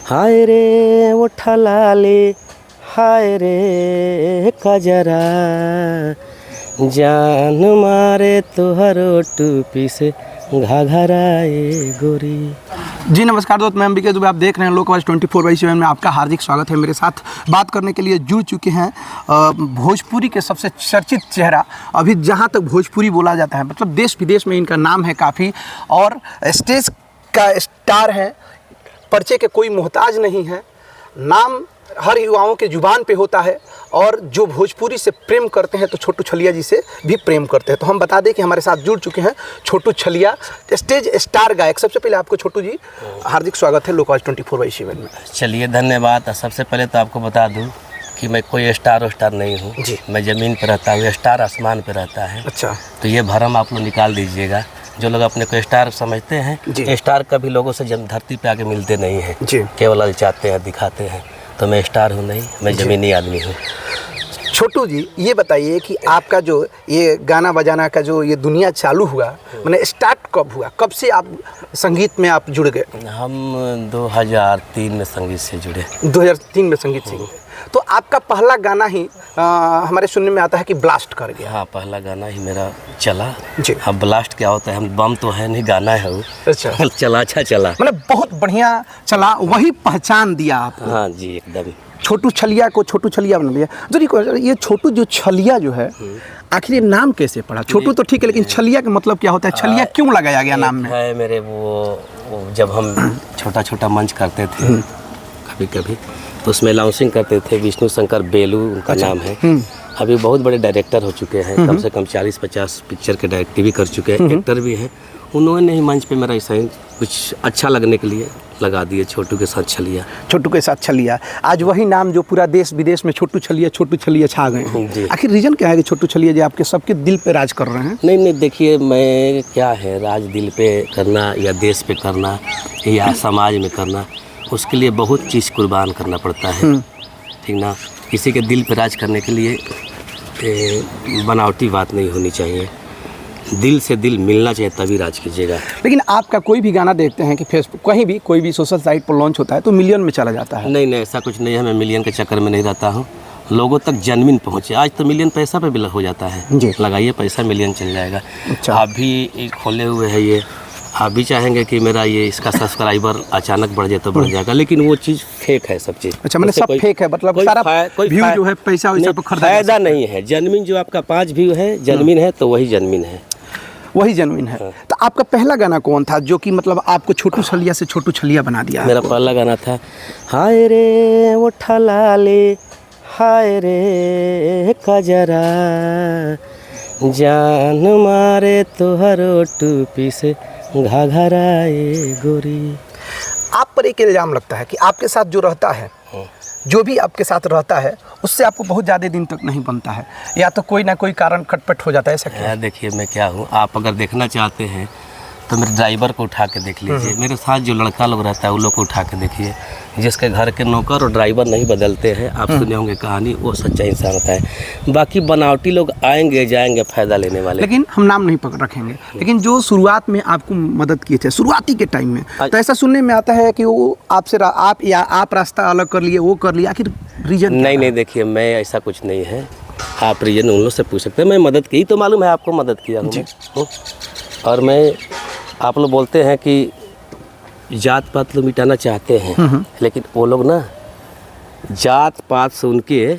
हाय रे उठा लाले, हाय रे कजरा, जान मारे तुहरो टूपी से घाघराए गोरी। जी नमस्कार दोस्त, मैं अंबिका दुबे, आप देख रहे हैं लोकवाइज 24/7 में आपका हार्दिक स्वागत है। मेरे साथ बात करने के लिए जुड़ चुके हैं भोजपुरी के सबसे चर्चित चेहरा। अभी जहां तक भोजपुरी बोला जाता है, मतलब देश विदेश में इनका नाम है काफ़ी, और स्टेज का स्टार है, परिचय के कोई मोहताज नहीं है। नाम हर युवाओं के जुबान पे होता है, और जो भोजपुरी से प्रेम करते हैं तो छोटू छलिया जी से भी प्रेम करते हैं। तो हम बता दें कि हमारे साथ जुड़ चुके हैं छोटू छलिया, स्टेज स्टार गायक। सबसे पहले आपको छोटू जी हार्दिक स्वागत है लोकवाइज 24/7 में। चलिए धन्यवाद। सबसे पहले तो आपको बता दूं कि मैं कोई स्टार नहीं हूँ जी। मैं ज़मीन पर रहता हूँ, स्टार आसमान पर रहता है। अच्छा, तो ये भरम आप लोग निकाल दीजिएगा। जो लोग अपने को स्टार समझते हैं, स्टार कभी लोगों से धरती पे आके मिलते नहीं हैं, केवल ललचाते हैं, दिखाते हैं। तो मैं स्टार हूँ नहीं, मैं ज़मीनी आदमी हूँ। छोटू जी ये बताइए कि आपका जो ये गाना बजाना का जो ये दुनिया चालू हुआ, मैंने स्टार्ट कब हुआ, कब से आप संगीत में आप जुड़ गए? हम 2003 में संगीत से जुड़े। 2003 में संगीत से जुड़े। तो आपका पहला गाना ही हमारे सुनने में आता है कि ब्लास्ट कर गया। हाँ, पहला गाना ही मेरा चला जी। अब ब्लास्ट क्या होता है, हम बम तो है नहीं, गाना है वो। अच्छा चला, अच्छा चला, मतलब बहुत बढ़िया चला, वही पहचान दिया आपको। हाँ जी, एकदम। छोटू छलिया को छोटू छलिया बना दिया। जो ये छोटू जो छलिया जो है, आखिर ये नाम कैसे पड़ा? छोटू तो ठीक है, लेकिन छलिया का मतलब क्या होता है? छलिया क्यों लगाया गया नाम में? है मेरे वो जब हम छोटा छोटा मंच करते थे कभी कभी, तो उसमें अनाउंसिंग करते थे। विष्णु शंकर बेलू उनका नाम है। अभी बहुत बड़े डायरेक्टर हो चुके हैं, कम से कम 40-50 पिक्चर के डायरेक्टर भी कर चुके हैं, एक्टर भी हैं। उन्होंने ही मंच पे मेरा ऐसा ही कुछ अच्छा लगने के लिए लगा दिए, छोटू के साथ छलिया। छोटू के साथ छलिया, आज वही नाम जो पूरा देश विदेश में छोटू छलिया छा गए हैं। आखिर रीजन क्या है कि छोटू छलिया जी आपके सबके दिल पे राज कर रहे हैं? नहीं, देखिए, मैं क्या है, राज दिल पे करना या देश पे करना या समाज में करना, उसके लिए बहुत चीज़ कुर्बान करना पड़ता है, ठीक ना। किसी के दिल पे राज करने के लिए बनावटी बात नहीं होनी चाहिए, दिल से दिल मिलना चाहिए, तभी राज कीजिएगा। लेकिन आपका कोई भी गाना देखते हैं कि फेसबुक कहीं भी कोई भी सोशल साइट पर लॉन्च होता है तो मिलियन में चला जाता है। नहीं, ऐसा कुछ नहीं है। मैं मिलियन के चक्कर में नहीं रहता हूँ, लोगों तक जेन्युइन पहुँचे। आज तो मिलियन पैसा पे भी हो जाता है जी, लगाइए पैसा, मिलियन चल जाएगा। अच्छा, आप भी खोले हुए है ये, आप भी चाहेंगे कि मेरा ये इसका सब्सक्राइबर अचानक बढ़ जाए तो बढ़ जाएगा, लेकिन वो चीज़ फेक है, सब चीज़। अच्छा, मैंने सब फेक है, मतलब सारा व्यू जो है पैसा वैसा पे खरीदा फायदा नहीं है। जेन्युइन जो आपका 5 व्यू है, जेन्युइन है, तो वही जेन्युइन है, वही जेन्युइन है। तो आपका पहला गाना कौन था जो कि मतलब आपको छोटू छलिया से छोटू छलिया बना दिया? मेरा पहला गाना था हाय रे उठा लाले, हाय रे कजरा, जान मारे तुहरो टूपी से घाघराए गोरी। आप पर एक इल्ज़ाम लगता है कि आपके साथ जो रहता है, जो भी आपके साथ रहता है, उससे आपको बहुत ज़्यादा दिन तक नहीं बनता है, या तो कोई ना कोई कारण खटपट हो जाता है, ऐसा क्या? देखिए, मैं क्या हूँ, आप अगर देखना चाहते हैं तो मेरे ड्राइवर को उठा के देख लीजिए, मेरे साथ जो लड़का लोग रहता है उन लोग को उठा के देखिए। जिसके घर के नौकर और ड्राइवर नहीं बदलते हैं, आप सुने होंगे कहानी, वो सच्चा इंसान होता है। बाकी बनावटी लोग आएंगे जाएंगे फ़ायदा लेने वाले। लेकिन हम नाम नहीं पकड़ रखेंगे, लेकिन जो शुरुआत में आपको मदद किए थे शुरुआती के टाइम में, तो ऐसा सुनने में आता है कि वो आपसे आप रास्ता अलग कर लिए, वो कर लिया, आखिर रीजन? नहीं, देखिए, मैं ऐसा कुछ नहीं है। आप रीजन उन लोग से पूछ सकते हैं। मैं मदद की तो मालूम है आपको, मदद किया हूँ। और मैं, आप लोग बोलते हैं कि जात पात लोग मिटाना चाहते हैं, लेकिन वो लोग ना जात पात सुन के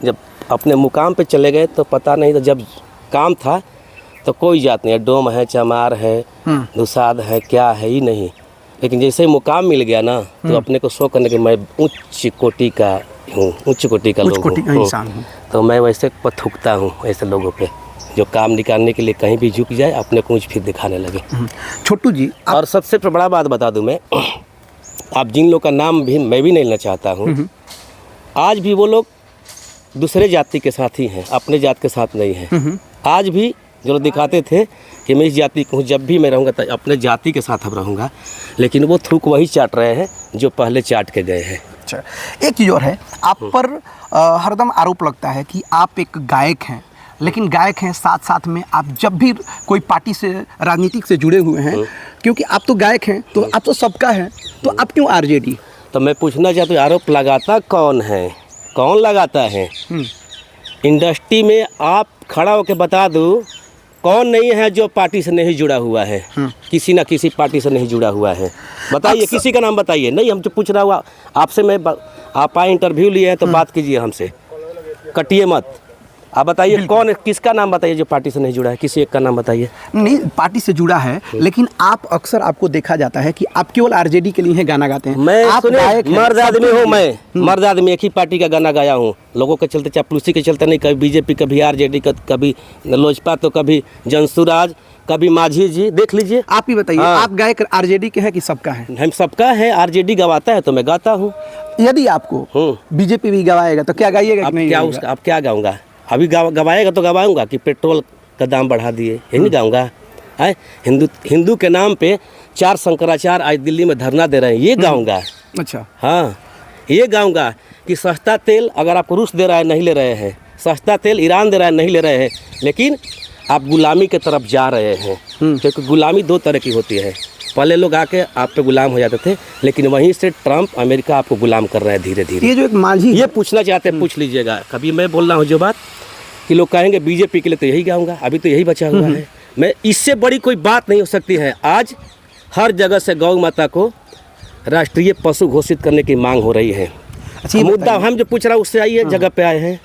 जब अपने मुकाम पे चले गए तो पता नहीं था, जब काम था तो कोई जात नहीं है, डोम है, चमार है, दुसाद है, क्या है ही नहीं। लेकिन जैसे ही मुकाम मिल गया ना, तो अपने को शो करने के मैं उच्च कोटि का हूँ, उच्च कोटि का लोग हूँ। तो मैं वैसे थूकता हूँ ऐसे लोगों पे जो काम निकालने के लिए कहीं भी झुक जाए, अपने को फिर दिखाने लगे। छोटू जी, और सबसे बड़ा बात बता दूं मैं, आप जिन लोग का नाम भी मैं भी नहीं लेना चाहता हूँ, आज भी वो लोग दूसरे जाति के साथ ही हैं, अपने जात के साथ नहीं हैं। आज भी जो लोग दिखाते थे कि मैं इस जाति को हूँ, जब भी मैं रहूँगा तो अपने जाति के साथ अब रहूँगा, लेकिन वो थूक वही चाट रहे हैं जो पहले चाट के गए हैं। अच्छा, एक चीज़ और है, आप पर हरदम आरोप लगता है कि आप एक गायक हैं, लेकिन गायक हैं, साथ साथ में आप जब भी कोई पार्टी से, राजनीतिक से जुड़े हुए हैं, क्योंकि आप तो गायक हैं, तो आप तो सबका हैं, तो आप क्यों आरजेडी? तो मैं पूछना चाहता हूँ, आरोप लगाता कौन है, कौन लगाता है? इंडस्ट्री में आप खड़ा होकर बता दो, कौन नहीं है जो पार्टी से नहीं जुड़ा हुआ है? किसी ना किसी पार्टी से नहीं जुड़ा हुआ है, बताइए, किसी का नाम बताइए। नहीं, हम जो पूछ रहा हुआ आपसे, मैं आप आए इंटरव्यू लिए हैं तो बात कीजिए हमसे, कटिए मत। आप बताइए कौन, किसका नाम बताइए जो पार्टी से नहीं जुड़ा है, किसी एक का नाम बताइए। नहीं, पार्टी से जुड़ा है, लेकिन आप अक्सर आपको देखा जाता है कि आप केवल आरजेडी के लिए ही गाना गाते हैं। मैं आप गायक हैं, मर्द आदमी हूँ, मैं मर्द आदमी, एक ही पार्टी का गाना गाया हूँ। लोगों के चलते, चापलूसी के चलते नहीं, कभी बीजेपी, कभी आरजेडी, कभी लोजपा, तो कभी जनसुराज, कभी माझी जी, देख लीजिए। आप ही बताइए, हाँ। आप गायक आरजेडी के हैं कि सबका है? हम सबका है, आरजेडी गवाता है तो मैं गाता हूँ। यदि आपको बीजेपी भी गवाएगा तो क्या गाइएगा कि नहीं क्या गाइएगा? आप क्या गाऊंगा? अभी गवाएगा तो गवाऊंगा कि पेट्रोल का दाम बढ़ा दिए, ये नहीं गाऊंगा है? हिंदू के नाम पे 4 शंकराचार्य आज दिल्ली में धरना दे रहे हैं, ये गाऊंगा। अच्छा, हाँ, ये गाऊंगा कि सस्ता तेल अगर आपको रूस दे रहा है, नहीं ले रहे हैं, सस्ता तेल ईरान दे रहा है, नहीं ले रहे हैं, लेकिन आप गुलामी की तरफ जा रहे हैं। क्योंकि गुलामी 2 तरह की होती है, पहले लोग आके आप पे गुलाम हो जाते थे, लेकिन वहीं से ट्रम्प, अमेरिका आपको गुलाम कर रहा है धीरे धीरे। ये जो एक माझी, ये पूछना चाहते हैं, पूछ लीजिएगा। कभी मैं बोल रहा हूँ जो बात कि लोग कहेंगे बीजेपी के लिए, तो यही गाऊंगा, अभी तो यही बचा हुआ है। मैं, इससे बड़ी कोई बात नहीं हो सकती है। आज हर जगह से गौ माता को राष्ट्रीय पशु घोषित करने की मांग हो रही है। अच्छा, मुद्दा हम जो पूछ रहा हूँ उससे आइए, जगह पे आए हैं,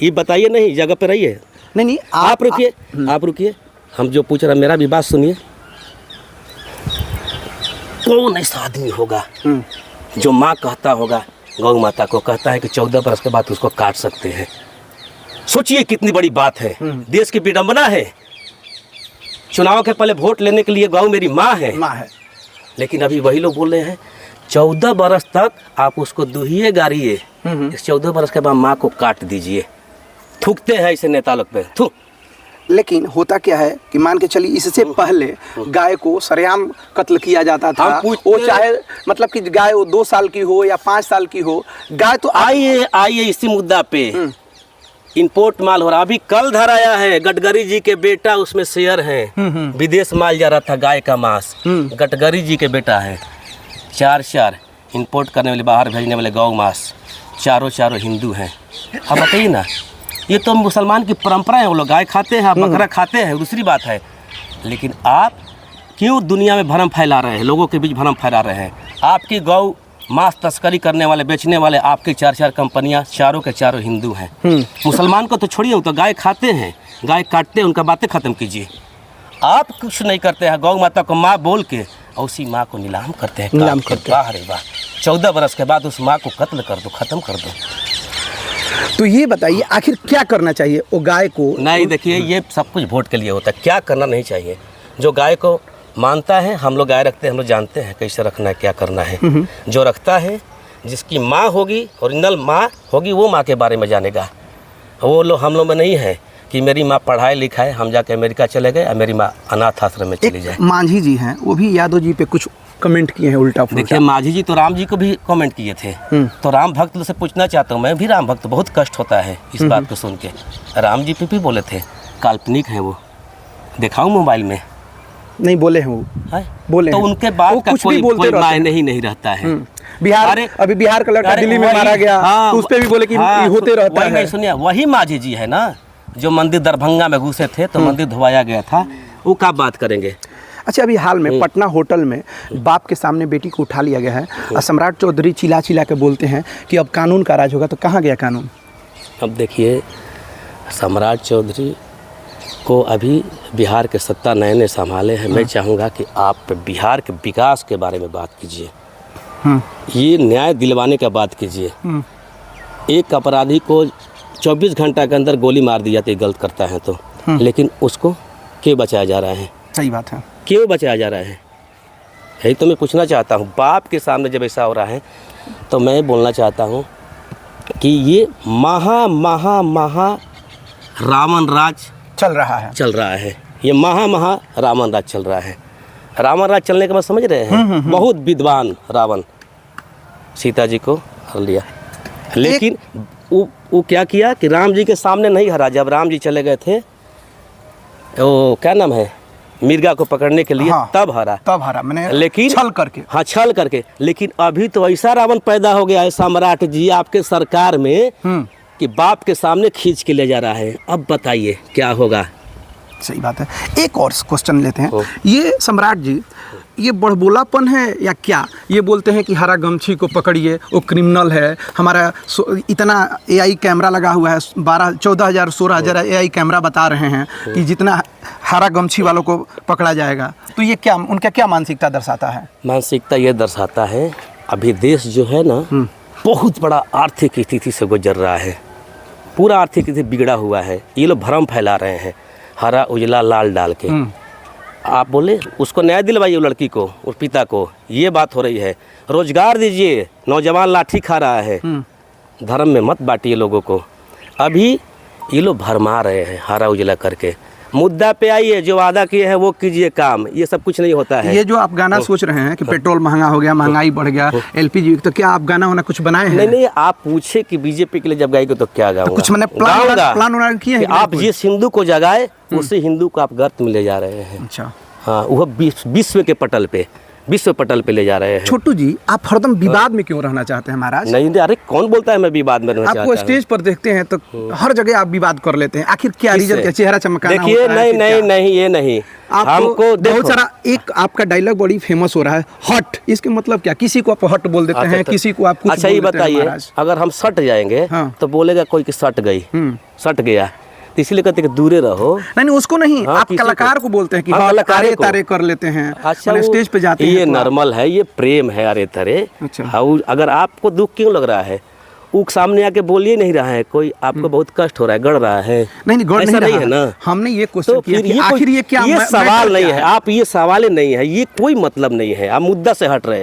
ये बताइए, नहीं जगह पे रहिए। नहीं, आप रुकिए, आप रुकिए, हम जो पूछ रहा, मेरा भी बात सुनिए। कौन ऐसा आदमी होगा जो माँ कहता होगा, गौ माता को कहता है कि 14 बरस के बाद उसको काट सकते हैं? सोचिए कितनी बड़ी बात है, देश की विडंबना है। चुनाव के पहले वोट लेने के लिए गौ मेरी माँ है, लेकिन अभी वही लोग बोल रहे हैं 14 बरस तक आप उसको दुहिए गाड़िए, इस 14 बरस के बाद माँ को काट दीजिए। थूकते हैं ऐसे नेता लोग पे, थू। लेकिन होता क्या है कि मान के चलिए, इससे पहले गाय को सरेआम कत्ल किया जाता था। वो चाहे मतलब कि गाय वो 2 साल की हो या 5 साल की हो, गाय तो आइए इसी मुद्दा पे। इंपोर्ट माल हो रहा, अभी कल धर आया है, गडकरी जी के बेटा उसमें शेयर है, विदेश माल जा रहा था गाय का मांस, गडकरी जी के बेटा है। 4 इंपोर्ट करने वाले, बाहर भेजने वाले गौ मांस, चारों हिंदू हैं। अब बताइए ना, ये तो मुसलमान की परंपरा है, वो लोग गाय खाते हैं, बकरा खाते हैं, दूसरी बात है। लेकिन आप क्यों दुनिया में भ्रम फैला रहे हैं, लोगों के बीच भ्रम फैला रहे हैं? आपकी गौ मांस तस्करी करने वाले, बेचने वाले आपकी 4 कंपनियां, चारों के चारों हिंदू हैं। मुसलमान को तो छोड़िए, वो तो गाय खाते हैं, गाय काटते हैं, उनका बातें ख़त्म कीजिए। आप कुछ नहीं करते हैं, गौ माता को माँ बोल के और उसी माँ को नीलाम करते हैं, नीलाम करते हैं। अरे वाह, 14 बरस के बाद उस माँ को कत्ल कर दो, ख़त्म कर दो। तो ये बताइए, आखिर क्या करना चाहिए वो गाय को? नहीं, देखिए, ये सब कुछ वोट के लिए होता है, क्या करना नहीं चाहिए। जो गाय को मानता है, हम लोग गाय रखते हैं, हम लोग जानते हैं कैसे रखना है, क्या करना है। जो रखता है, जिसकी माँ होगी, ओरिजिनल माँ होगी, वो माँ के बारे में जानेगा। वो लोग हम लोग में नहीं है कि मेरी माँ पढ़ाई लिखाए, हम जाके अमेरिका चले गए, मेरी माँ अनाथ आश्रम में चली जाए। माझी जी हैं, वो भी यादव जी पे कुछ कमेंट किए हैं उल्टा फुल्टा। देखिए, माझी जी तो राम जी को भी कमेंट किए थे। तो राम भक्त से पूछना चाहता हूँ, मैं भी राम भक्त, बहुत कष्ट होता है इस बात को सुन के। राम जी पे भी बोले थे काल्पनिक है वो, दिखाऊं मोबाइल में? नहीं बोले हैं वो, बोले तो उनके बाद का कोई मायने ही नहीं रहता है। बिहार, अभी बिहार का लड़का दिल्ली में मारा गया, तो उस पे भी बोले कि होते रहता है। सुनिए, वही माझी जी है ना जो मंदिर दरभंगा में घुसे थे, तो मंदिर धोवाया गया था, वो क्या बात करेंगे? अच्छा, अभी हाल में पटना होटल में बाप के सामने बेटी को उठा लिया गया है। सम्राट चौधरी चिल्ला के बोलते हैं कि अब कानून का राज होगा, तो कहाँ गया कानून? अब देखिए, सम्राट चौधरी को अभी बिहार के सत्ता नए ने संभाले हैं। मैं चाहूँगा कि आप बिहार के विकास के बारे में बात कीजिए, ये न्याय दिलवाने का बात कीजिए। एक अपराधी को 24 घंटा के अंदर गोली मार दी जाती है, गलत करता है तो, लेकिन उसको क्यों बचाया जा रहा है? सही बात है, क्यों बचाया जा रहा है? यही तो मैं पूछना चाहता हूँ। बाप के सामने जब ऐसा हो रहा है, तो मैं बोलना चाहता हूँ कि ये महा रावण राज चल रहा है। ये महा रावण राज चल रहा है। रावण राज चलने के बाद समझ रहे हैं, बहुत विद्वान रावण सीता जी को हर लिया, लेकिन वो वो क्या किया कि राम जी के सामने नहीं हरा। जब राम जी चले गए थे, वो क्या नाम है, मिर्गा को पकड़ने के लिए, हाँ, तब हरा। तब हरा मैंने, लेकिन छल करके। हाँ, छल करके। लेकिन अभी तो ऐसा रावण पैदा हो गया है सम्राट जी आपके सरकार में कि बाप के सामने खींच के ले जा रहा है। अब बताइए क्या होगा। सही बात है। एक और क्वेश्चन लेते हैं, ये सम्राट जी, ये बड़बोलापन है या क्या? ये बोलते हैं कि हरा गमछी को पकड़िए, वो क्रिमिनल है। हमारा इतना एआई कैमरा लगा हुआ है, 14,000 16,000 एआई कैमरा बता रहे हैं कि जितना हरा गमछी वालों को पकड़ा जाएगा। तो ये क्या, उनका क्या मानसिकता दर्शाता है? मानसिकता ये दर्शाता है अभी देश जो है ना बहुत बड़ा आर्थिक स्थिति से गुजर रहा है। पूरा आर्थिक स्थिति बिगड़ा हुआ है। ये लोग भ्रम फैला रहे हैं हरा उजला लाल डाल के। आप बोले उसको न्याय दिलवाइए, वो लड़की को, उस पिता को, ये बात हो रही है। रोजगार दीजिए, नौजवान लाठी खा रहा है। धर्म में मत बांटिए लोगों को। अभी ये लोग भरमा रहे हैं हरा उजला करके। मुद्दा पे आइए, जो वादा किए हैं वो कीजिए काम। ये सब कुछ नहीं होता है। ये जो आप गाना सोच रहे हैं कि पेट्रोल महंगा हो गया, महंगाई बढ़ गया, एलपीजी, तो क्या आप गाना होना कुछ बनाए हैं? नहीं नहीं, आप पूछे कि बीजेपी के लिए जब गाएंगे तो क्या गाऊंगा। कुछ मैंने प्लान किए हैं? आप जिस हिंदू को जगाए उसी हिंदू को आप गर्त में ले जा रहे हैं। अच्छा, हाँ, वो विश्व के पटल पे, विश्व पटल पे ले जा रहे हैं। छोटू जी, आप हरदम विवाद में क्यों रहना चाहते हैं महाराज? नहीं, अरे कौन बोलता है मैं विवाद में रहना चाहता हूं? आपको स्टेज पर देखते हैं तो हर जगह आप विवाद कर लेते हैं। आखिर क्या रीजन है? चेहरा चमकाना देखिए, होता है? नहीं, ये नहीं। हमको बहुत सारा, एक आपका डायलॉग बड़ी फेमस हो रहा है, हट। इसके मतलब क्या? किसी को आप हट बोल देते हैं, किसी को आप कुछ अच्छा, ये बताइए, अगर हम सट जाएंगे तो बोलेगा कोई कि सट गई, सट गया, तो इसलिए कहते हैं कि दूरे रहो। नहीं, उसको नहीं, आप कलाकार को बोलते हैं कि अरे तारे कर लेते हैं। अच्छा, स्टेज पे जाते हैं, ये नॉर्मल है, ये प्रेम है, अरे तरे। अच्छा, अगर आपको दुख क्यों लग रहा है, वो सामने आके बोल ही नहीं रहा है, कोई आपको बहुत कष्ट हो रहा है, गड़ रहा है। नहीं, गड़ नहीं रहा है ना। हमने ये क्वेश्चन किया कि आखिर ये क्या, ये सवाल नहीं है। आप ये सवाल ही नहीं है, ये कोई मतलब नहीं है। आप मुद्दा से हट रहे हैं।